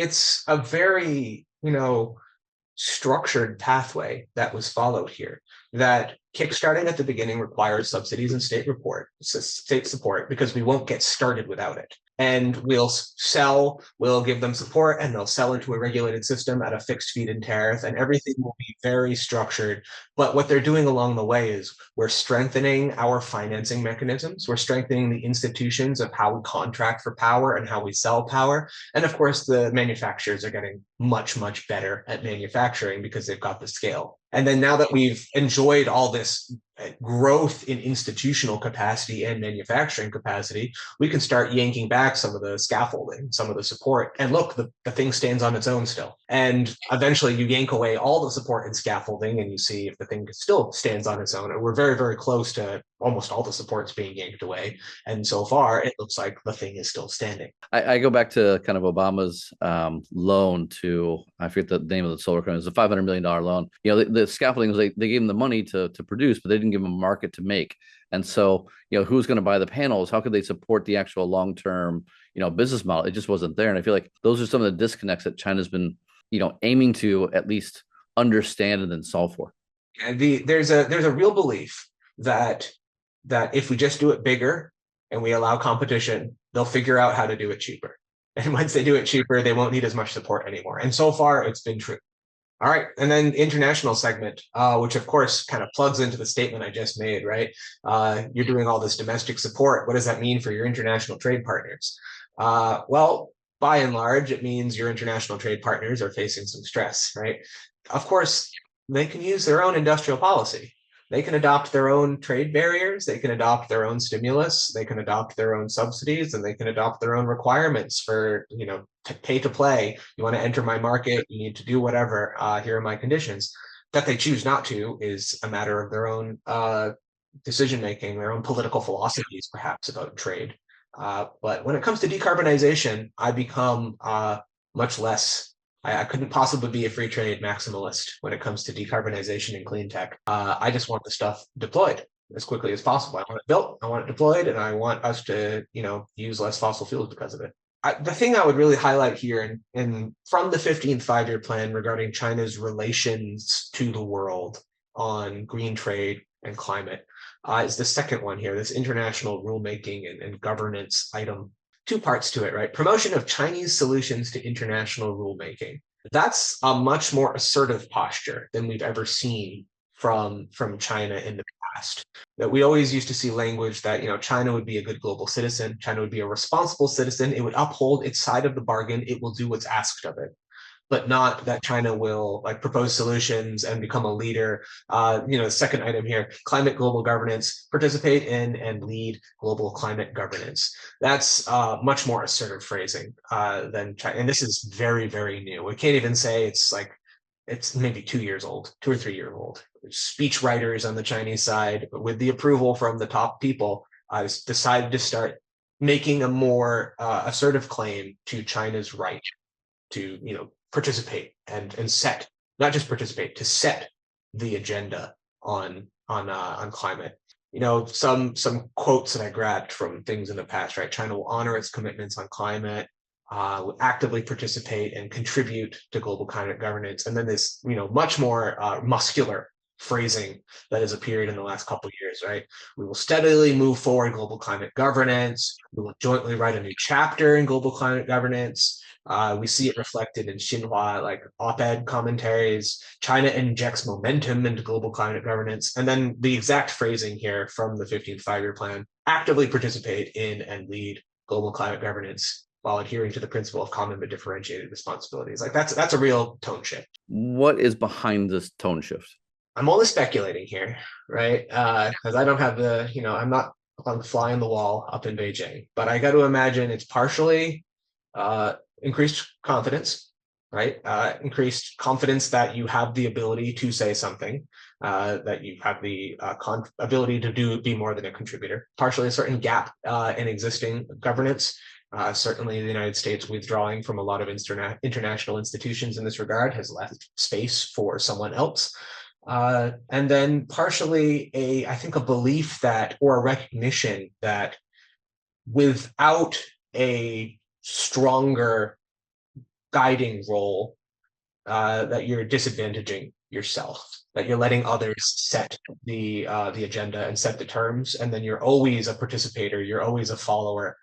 a very, structured pathway that was followed here, that kickstarting at the beginning requires subsidies and state support, because we won't get started without it. And we'll give them support, and they'll sell into a regulated system at a fixed feed-in tariff, and everything will be very structured. But what they're doing along the way is we're strengthening our financing mechanisms. We're strengthening the institutions of how we contract for power and how we sell power. And of course, the manufacturers are getting much, much better at manufacturing because they've got the scale. And then now that we've enjoyed all this growth in institutional capacity and manufacturing capacity, we can start yanking back some of the scaffolding, some of the support. And look, the thing stands on its own still. And eventually you yank away all the support and scaffolding, and you see if the thing still stands on its own. And we're very, very close to almost all the supports being yanked away. And so far, it looks like the thing is still standing. I go back to kind of Obama's loan to, I forget the name of the solar company, it was a $500 million loan. The scaffolding was they gave them the money to produce, but they didn't give them a market to make. And so, who's going to buy the panels? How could they support the actual long-term, business model? It just wasn't there. And I feel like those are some of the disconnects that China's been, aiming to at least understand and then solve for. And there's a real belief that if we just do it bigger and we allow competition, they'll figure out how to do it cheaper. And once they do it cheaper, they won't need as much support anymore. And so far, it's been true. All right. And then international segment, which of course kind of plugs into the statement I just made, right? You're doing all this domestic support. What does that mean for your international trade partners? Well, by and large, it means your international trade partners are facing some stress, right? Of course, they can use their own industrial policy. They can adopt their own trade barriers, they can adopt their own stimulus, they can adopt their own subsidies, and they can adopt their own requirements for, pay to play. You want to enter my market, you need to do whatever. Here are my conditions. That they choose not to is a matter of their own decision making, their own political philosophies, perhaps, about trade. But when it comes to decarbonization, I become much less. I couldn't possibly be a free trade maximalist when it comes to decarbonization and clean tech. I just want the stuff deployed as quickly as possible. I want it built, I want it deployed, and I want us to, use less fossil fuels because of it. The thing I would really highlight here, and from the 15th five-year plan regarding China's relations to the world on green trade and climate, is the second one here, this international rulemaking and governance item. Two parts to it, right? Promotion of Chinese solutions to international rulemaking. That's a much more assertive posture than we've ever seen from China in the past. That we always used to see language that, China would be a good global citizen, China would be a responsible citizen, it would uphold its side of the bargain, it will do what's asked of it, but not that China will propose solutions and become a leader. The second item here, climate global governance, participate in and lead global climate governance. That's much more assertive phrasing than China. And this is very, very new. We can't even say it's maybe 2 years old, 2 or 3 years old. Speech writers on the Chinese side, with the approval from the top people, decided to start making a more assertive claim to China's right to, participate and set, not just participate, to set the agenda on climate. Some quotes that I grabbed from things in the past, right? China will honor its commitments on climate, will actively participate and contribute to global climate governance. And then this, much more muscular phrasing that has appeared in the last couple of years, right? We will steadily move forward global climate governance. We will jointly write a new chapter in global climate governance. We see it reflected in Xinhua, op-ed commentaries. China injects momentum into global climate governance. And then the exact phrasing here from the 15th five-year plan, actively participate in and lead global climate governance while adhering to the principle of common but differentiated responsibilities. That's a real tone shift. What is behind this tone shift? I'm only speculating here, right? Because I don't have I'm not on the fly on the wall up in Beijing, but I got to imagine it's partially increased confidence, right? Increased confidence that you have the ability to say something, that you have the ability to be more than a contributor. Partially a certain gap in existing governance. Certainly the United States withdrawing from a lot of international institutions in this regard has left space for someone else. And then partially I think a belief that, or a recognition that without a stronger guiding role, that you're disadvantaging yourself, that you're letting others set the agenda and set the terms, and then you're always a participator, you're always a follower.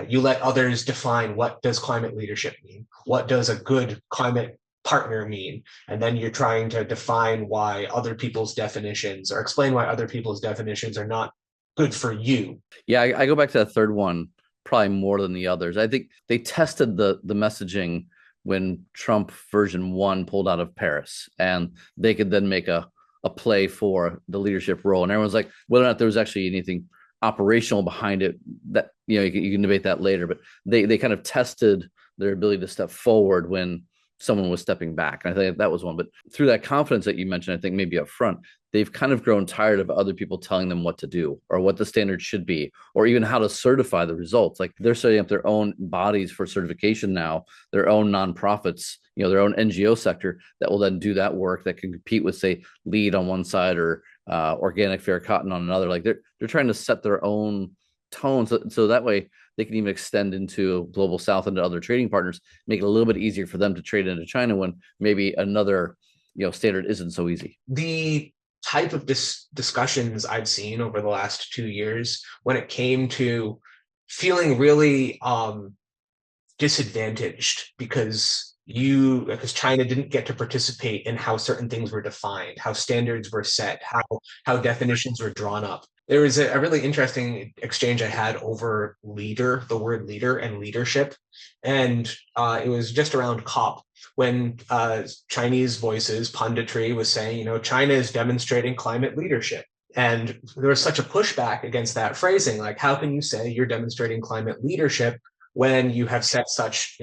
You let others define what does climate leadership mean, what does a good climate partner mean, and then you're trying to define why other people's definitions, or explain why other people's definitions are not good for you. Yeah, I go back to that third one probably more than the others. I think they tested the messaging when Trump version 1 pulled out of Paris, and they could then make a play for the leadership role. And everyone's like, whether or not there was actually anything operational behind it, that you can debate that later, but they kind of tested their ability to step forward when someone was stepping back. And I think that was one. But through that confidence that you mentioned, I think maybe up front, they've kind of grown tired of other people telling them what to do or what the standard should be, or even how to certify the results. Like they're setting up their own bodies for certification now, their own nonprofits, their own NGO sector that will then do that work, that can compete with, say, LEED on one side or Organic Fair Cotton on another. Like they're trying to set their own tone, so that way they can even extend into Global South and to other trading partners, make it a little bit easier for them to trade into China when maybe another standard isn't so easy. The type of discussions I've seen over the last 2 years when it came to feeling really disadvantaged because because China didn't get to participate in how certain things were defined, how standards were set, how definitions were drawn up. There was a really interesting exchange I had over the word leader and leadership. And it was just around COP when Chinese voices, punditry was saying, China is demonstrating climate leadership. And there was such a pushback against that phrasing. Like, how can you say you're demonstrating climate leadership when you have set such,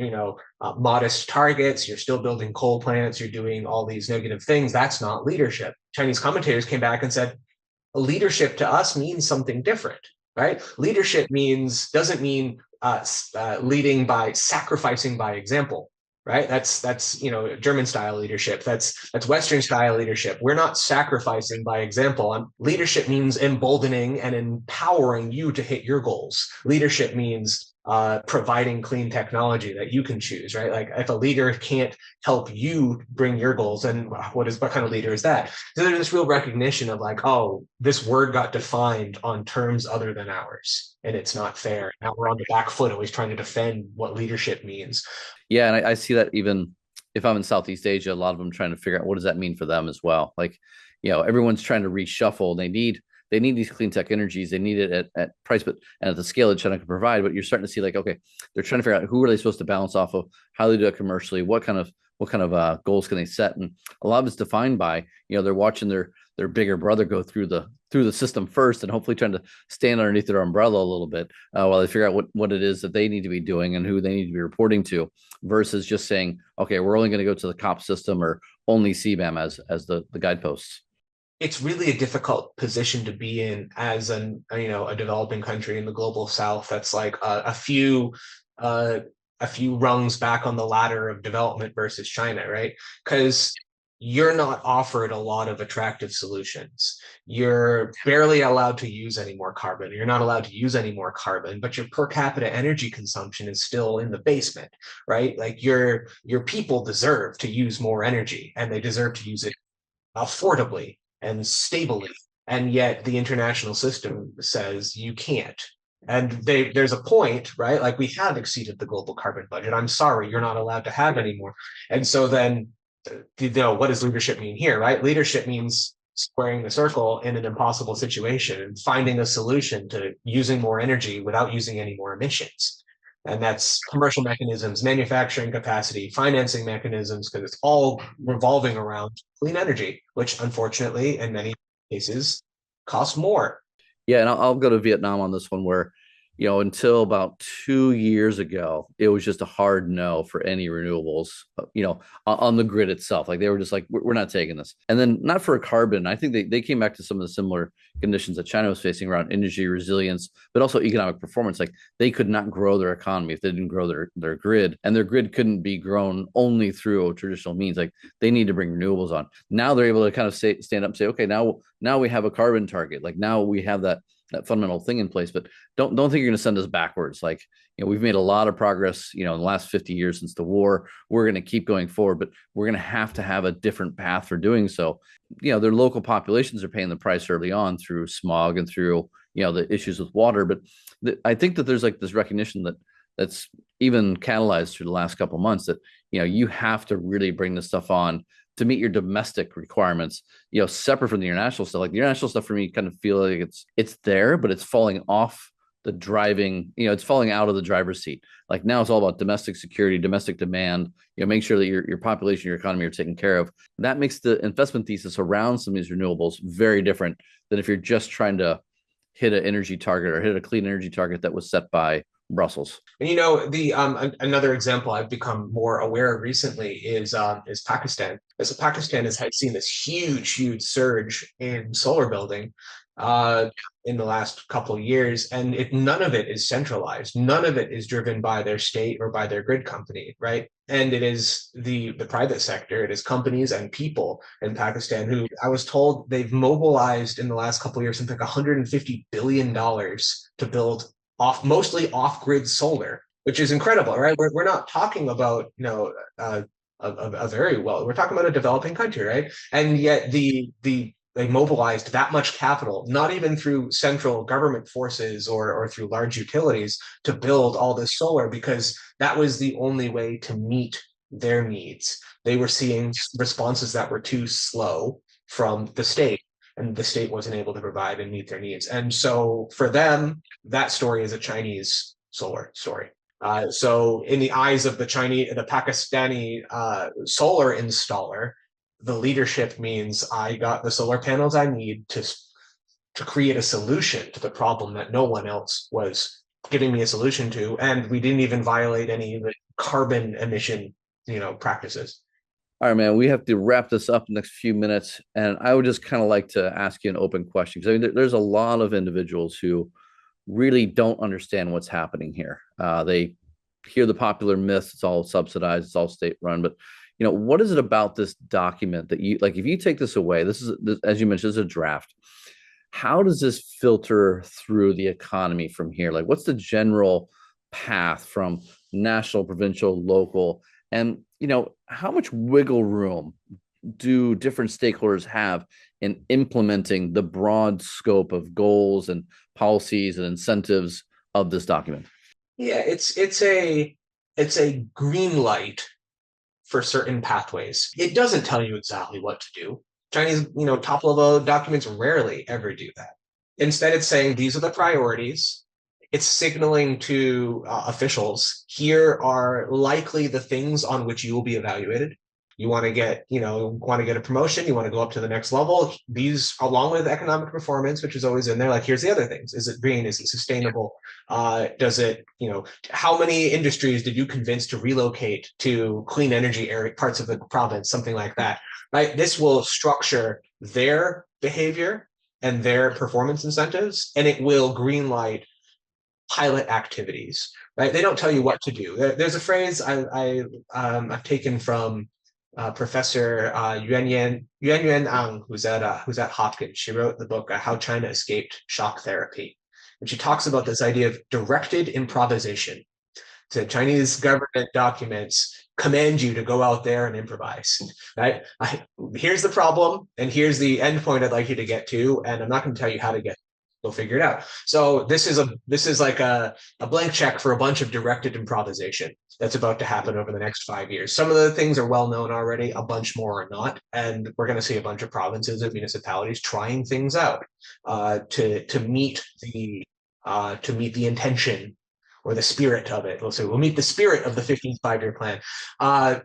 modest targets? You're still building coal plants. You're doing all these negative things. That's not leadership. Chinese commentators came back and said, leadership to us means something different, right? Leadership doesn't mean leading by sacrificing by example, right? That's German style leadership. That's Western style leadership. We're not sacrificing by example. Leadership means emboldening and empowering you to hit your goals. Leadership means providing clean technology that you can choose, right? Like if a leader can't help you bring your goals, then what kind of leader is that? So there's this real recognition of like, oh, this word got defined on terms other than ours, and it's not fair. Now we're on the back foot, always trying to defend what leadership means. Yeah, and I see that even if I'm in Southeast Asia, a lot of them trying to figure out what does that mean for them as well. Like, everyone's trying to reshuffle. They need these clean tech energies. They need it at price, and at the scale that China can provide. But you're starting to see like, okay, they're trying to figure out who are they supposed to balance off of, how they do it commercially, what kind of goals can they set, and a lot of it's defined by they're watching their bigger brother go through the system first, and hopefully trying to stand underneath their umbrella a little bit while they figure out what it is that they need to be doing and who they need to be reporting to, versus just saying, okay, we're only going to go to the COP system or only CBAM as the guideposts. It's really a difficult position to be in as a developing country in the global south that's like a few rungs back on the ladder of development versus China, right? Because you're not offered a lot of attractive solutions. You're barely allowed to use any more carbon. You're not allowed to use any more carbon, but your per capita energy consumption is still in the basement, right? Like your people deserve to use more energy, and they deserve to use it affordably and stably. And yet the international system says you can't. And there's a point, right? Like we have exceeded the global carbon budget. I'm sorry, you're not allowed to have anymore. And so then, what does leadership mean here, right? Leadership means squaring the circle in an impossible situation and finding a solution to using more energy without using any more emissions. And that's commercial mechanisms, manufacturing capacity, financing mechanisms, because it's all revolving around clean energy, which unfortunately, in many cases, costs more. Yeah, and I'll go to Vietnam on this one where, until about 2 years ago, it was just a hard no for any renewables, on the grid itself. Like they were just like, we're not taking this. And then not for a carbon. I think they came back to some of the similar conditions that China was facing around energy resilience, but also economic performance. Like they could not grow their economy if they didn't grow their grid, and their grid couldn't be grown only through traditional means. Like they need to bring renewables on. Now they're able to kind of stand up and say, okay, now we have a carbon target. Like now we have that fundamental thing in place, but don't think you're going to send us backwards. Like, we've made a lot of progress, in the last 50 years since the war. We're going to keep going forward, but we're going to have a different path for doing so. Their local populations are paying the price early on through smog and through, the issues with water. But I think that there's like this recognition that's even catalyzed through the last couple of months that, you have to really bring this stuff on to meet your domestic requirements, separate from the international stuff. Like the international stuff for me kind of feel like it's there, but it's falling off the driving, it's falling out of the driver's seat. Like now it's all about domestic security, domestic demand, make sure that your population, your economy are taken care of. That makes the investment thesis around some of these renewables very different than if you're just trying to hit an energy target or hit a clean energy target that was set by Brussels. And the another example I've become more aware of recently is Pakistan. So Pakistan has seen this huge surge in solar building in the last couple of years, and none of it is centralized. None of it is driven by their state or by their grid company, right? And it is the private sector. It is companies and people in Pakistan who I was told they've mobilized in the last couple of years something like $150 billion to build mostly off-grid solar, which is incredible, right? We're not talking about a very well. We're talking about a developing country, right? And yet they mobilized that much capital, not even through central government forces or through large utilities, to build all this solar, because that was the only way to meet their needs. They were seeing responses that were too slow from the state, and the state wasn't able to provide and meet their needs. And so for them, that story is a Chinese solar story. So in the eyes of the Pakistani solar installer, the leadership means I got the solar panels I need to create a solution to the problem that no one else was giving me a solution to, and we didn't even violate any of the carbon emission, practices. All right, man, we have to wrap this up in the next few minutes. And I would just kind of like to ask you an open question, because I mean, there's a lot of individuals who really don't understand what's happening here. They hear the popular myths, it's all subsidized, it's all state run. But, what is it about this document that you like? If you take this away, this, as you mentioned, this is a draft. How does this filter through the economy from here? Like, what's the general path from national, provincial, local? And, how much wiggle room do different stakeholders have in implementing the broad scope of goals and policies and incentives of this document? Yeah, it's a green light for certain pathways. It doesn't tell you exactly what to do. Chinese, top level documents rarely ever do that. Instead, it's saying these are the priorities. It's signaling to officials, here are likely the things on which you will be evaluated. You want to get, a promotion, you want to go up to the next level. These, along with economic performance, which is always in there, like, here's the other things. Is it green? Is it sustainable? Does it, how many industries did you convince to relocate to clean energy area parts of the province? Something like that, right? This will structure their behavior and their performance incentives, and it will greenlight pilot activities, right? They don't tell you what to do. There's a phrase I've taken from Professor Yuan Ang, who's at Hopkins. She wrote the book How China Escaped Shock Therapy, and she talks about this idea of directed improvisation. So Chinese government documents command you to go out there and improvise, right? Here's the problem, and here's the endpoint I'd like you to get to, and I'm not going to tell you how to get. Go figure it out. So this is like a blank check for a bunch of directed improvisation that's about to happen over the next 5 years. Some of the things are well known already, a bunch more are not, and we're going to see a bunch of provinces and municipalities trying things out to meet the intention or the spirit of it. We'll meet the spirit of the 15th five-year plan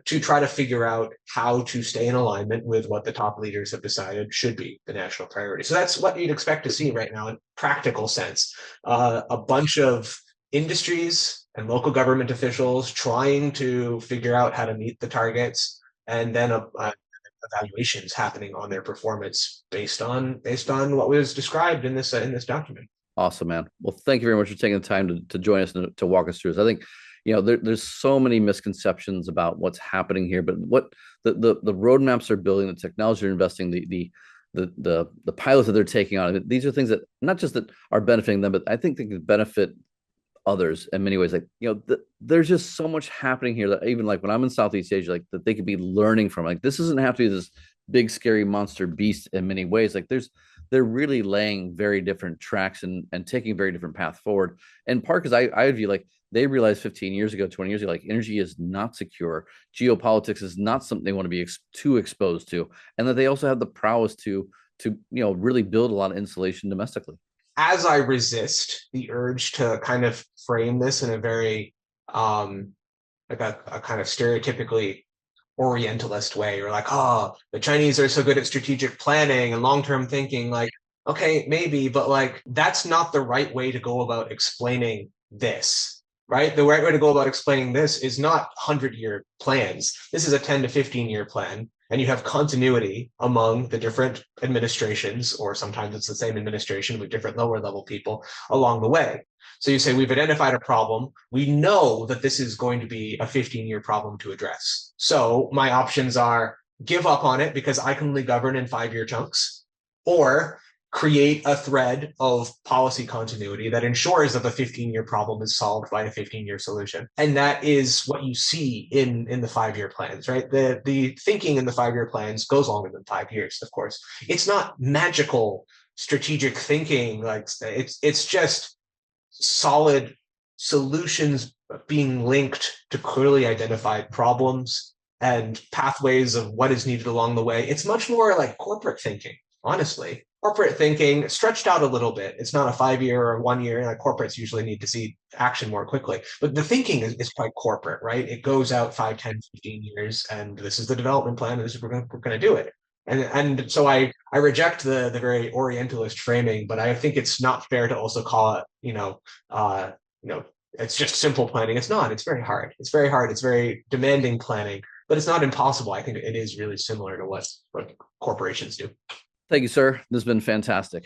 to try to figure out how to stay in alignment with what the top leaders have decided should be the national priority. So that's what you'd expect to see right now in practical sense. A bunch of industries and local government officials trying to figure out how to meet the targets, and then evaluations happening on their performance based on what was described in this document. Awesome, man. Well, thank you very much for taking the time to join us and to walk us through this. I think, there's so many misconceptions about what's happening here, but what the roadmaps they're building, the technology they're investing, the pilots that they're taking on, these are things that not just that are benefiting them, but I think they can benefit others in many ways. Like, there's just so much happening here that even like when I'm in Southeast Asia, like that they could be learning from. Like, this doesn't have to be this big scary monster beast in many ways. Like, they're really laying very different tracks and taking a very different path forward. And part because I view like they realized 15 years ago, 20 years ago, like energy is not secure. Geopolitics is not something they want to be too exposed to. And that they also have the prowess to really build a lot of insulation domestically. As I resist the urge to kind of frame this in a very like a kind of stereotypically Orientalist way, or like, oh, the Chinese are so good at strategic planning and long-term thinking. Like, okay, maybe, but like, that's not the right way to go about explaining this, right? The right way to go about explaining this is not 100-year plans. This is a 10 to 15-year plan, and you have continuity among the different administrations, or sometimes it's the same administration with different lower level people along the way. So you say, we've identified a problem. We know that this is going to be a 15-year problem to address. So my options are give up on it because I can only govern in 5-year chunks, or create a thread of policy continuity that ensures that the 15-year problem is solved by a 15-year solution. And that is what you see in the 5-year plans, right? The thinking in the 5-year plans goes longer than 5 years, of course. It's not magical strategic thinking. Like, it's just solid solutions being linked to clearly identified problems and pathways of what is needed along the way. It's much more like corporate thinking, honestly. Corporate thinking stretched out a little bit. It's not a 5 year or 1 year. Like corporates usually need to see action more quickly. But the thinking is quite corporate, right? It goes out 5, 10, 15 years, and this is the development plan, and this is we're going to do it. And so I reject the very Orientalist framing, but I think it's not fair to also call it, it's just simple planning. It's not. It's very hard. It's very hard. It's very demanding planning, but it's not impossible. I think it is really similar to what corporations do. Thank you, sir. This has been fantastic.